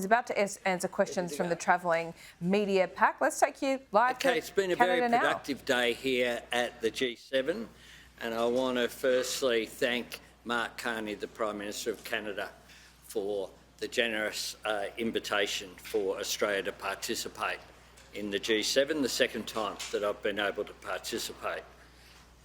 He's about to answer questions from the travelling media pack. Let's take you live to Canada now. It's been a very productive day here at the G7, and I want to firstly thank Mark Carney, the Prime Minister of Canada, for the generous invitation for Australia to participate in the G7, the second time that I've been able to participate.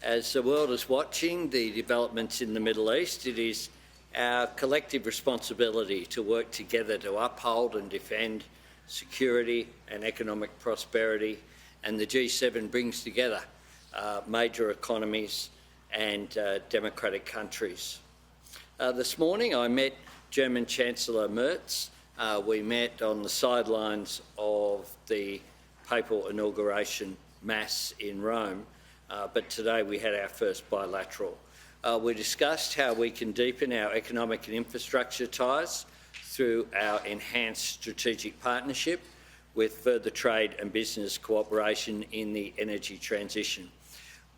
As the world is watching the developments in the Middle East, it is our collective responsibility to work together to uphold and defend security and economic prosperity, and the G7 brings together major economies and democratic countries. This morning I met German Chancellor Merz. We met on the sidelines of the papal inauguration mass in Rome, but today we had our first bilateral. We discussed how we can deepen our economic and infrastructure ties through our enhanced strategic partnership with further trade and business cooperation in the energy transition.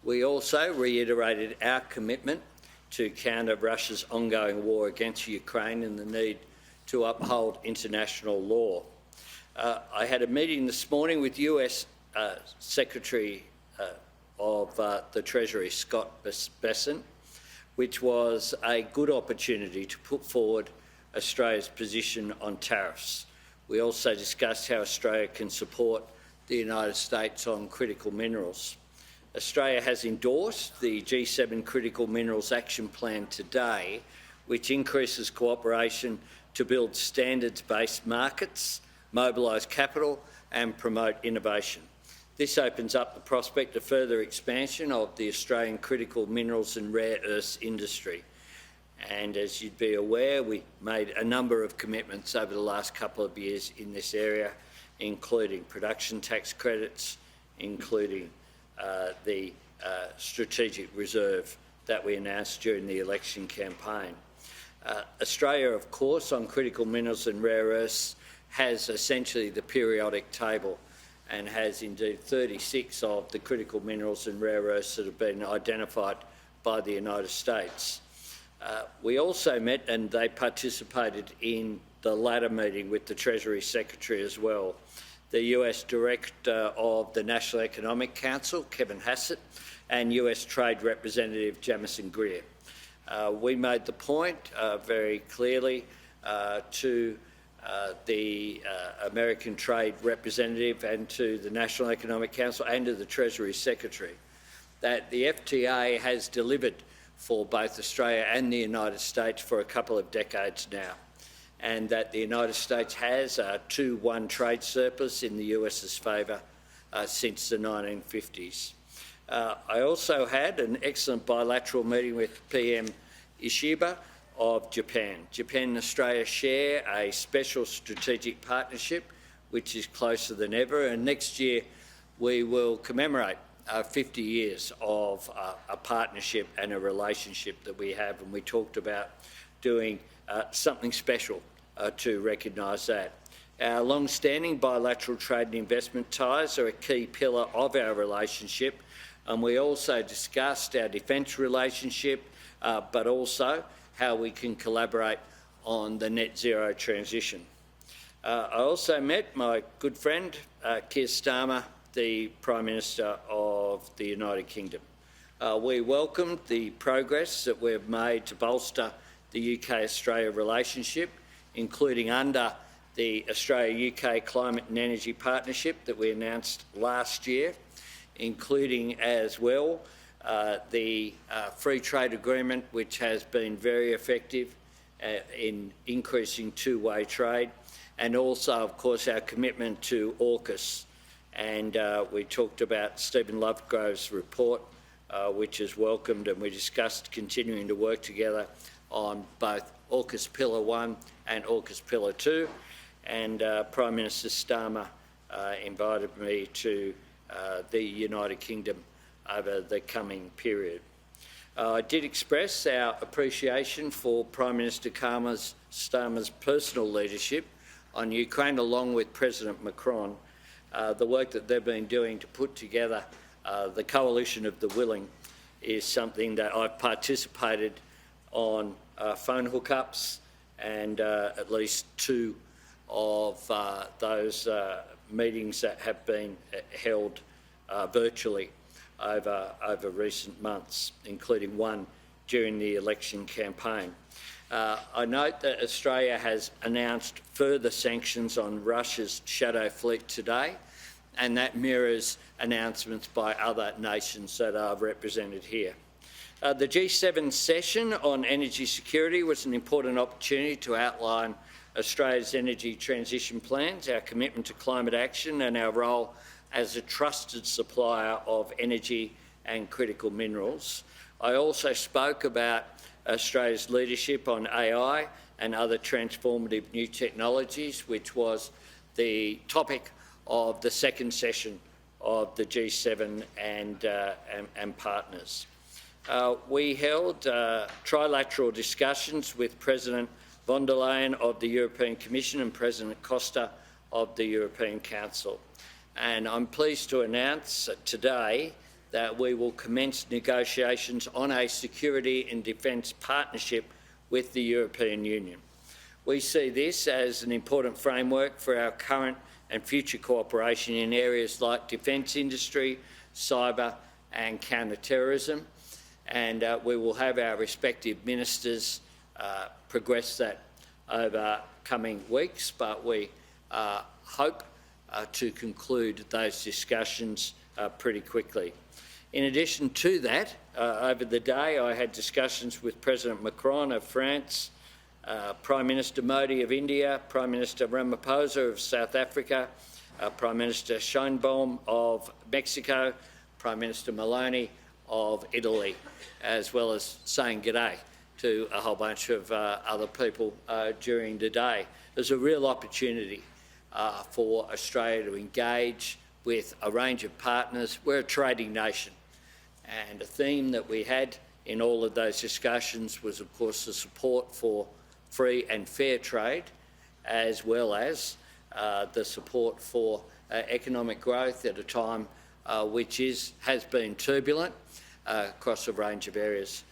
We also reiterated our commitment to counter Russia's ongoing war against Ukraine and the need to uphold international law. I had a meeting this morning with US Secretary of the Treasury, Scott Bessent, which was a good opportunity to put forward Australia's position on tariffs. We also discussed how Australia can support the United States on critical minerals. Australia has endorsed the G7 Critical Minerals Action Plan today, which increases cooperation to build standards-based markets, mobilise capital and promote innovation. This opens up the prospect of further expansion of the Australian critical minerals and rare earths industry. And as you'd be aware, we made a number of commitments over the last couple of years in this area, including production tax credits, including the strategic reserve that we announced during the election campaign. Australia, of course, on critical minerals and rare earths has essentially the periodic table and has indeed 36 of the critical minerals and rare earths that have been identified by the United States. We also met, and they participated in the latter meeting with the Treasury Secretary as well, the US Director of the National Economic Council, Kevin Hassett, and US Trade Representative Jamison Greer. We made the point very clearly to the American Trade Representative and to the National Economic Council and to the Treasury Secretary that the FTA has delivered for both Australia and the United States for a couple of decades now, and that the United States has a 2-1 trade surplus in the US's favour since the 1950s. I also had an excellent bilateral meeting with PM Ishiba of Japan. Japan and Australia share a special strategic partnership which is closer than ever, and next year we will commemorate 50 years of a partnership and a relationship that we have, and we talked about doing something special to recognise that. Our long-standing bilateral trade and investment ties are a key pillar of our relationship, and we also discussed our defence relationship, but also how we can collaborate on the net zero transition. I also met my good friend Keir Starmer, the Prime Minister of the United Kingdom. We welcomed the progress that we've made to bolster the UK-Australia relationship, including under the Australia-UK Climate and Energy Partnership that we announced last year, including as well the free trade agreement, which has been very effective in increasing two-way trade, and also, of course, our commitment to AUKUS. And we talked about Stephen Lovegrove's report, which is welcomed, and we discussed continuing to work together on both AUKUS Pillar 1 and AUKUS Pillar 2. And Prime Minister Starmer invited me to the United Kingdom over the coming period. I did express our appreciation for Prime Minister Starmer's personal leadership on Ukraine, along with President Macron. The work that they've been doing to put together the coalition of the willing is something that I've participated on phone hookups and at least 2 of those meetings that have been held virtually over recent months, including one during the election campaign. I note that Australia has announced further sanctions on Russia's shadow fleet today, and that mirrors announcements by other nations that are represented here. The G7 session on energy security was an important opportunity to outline Australia's energy transition plans, our commitment to climate action and our role as a trusted supplier of energy and critical minerals. I also spoke about Australia's leadership on AI and other transformative new technologies, which was the topic of the second session of the G7 and partners. We held trilateral discussions with President von der Leyen of the European Commission and President Costa of the European Council. And I'm pleased to announce today that we will commence negotiations on a security and defence partnership with the European Union. We see this as an important framework for our current and future cooperation in areas like defence industry, cyber and counter-terrorism, and we will have our respective ministers progress that over coming weeks, but we hope to conclude those discussions pretty quickly. In addition to that, over the day I had discussions with President Macron of France, Prime Minister Modi of India, Prime Minister Ramaphosa of South Africa, Prime Minister Sheinbaum of Mexico, Prime Minister Meloni of Italy, as well as saying g'day to a whole bunch of other people during the day. There's a real opportunity for Australia to engage with a range of partners. We're a trading nation, and a theme that we had in all of those discussions was, of course, the support for free and fair trade, as well as the support for economic growth at a time which has been turbulent across a range of areas.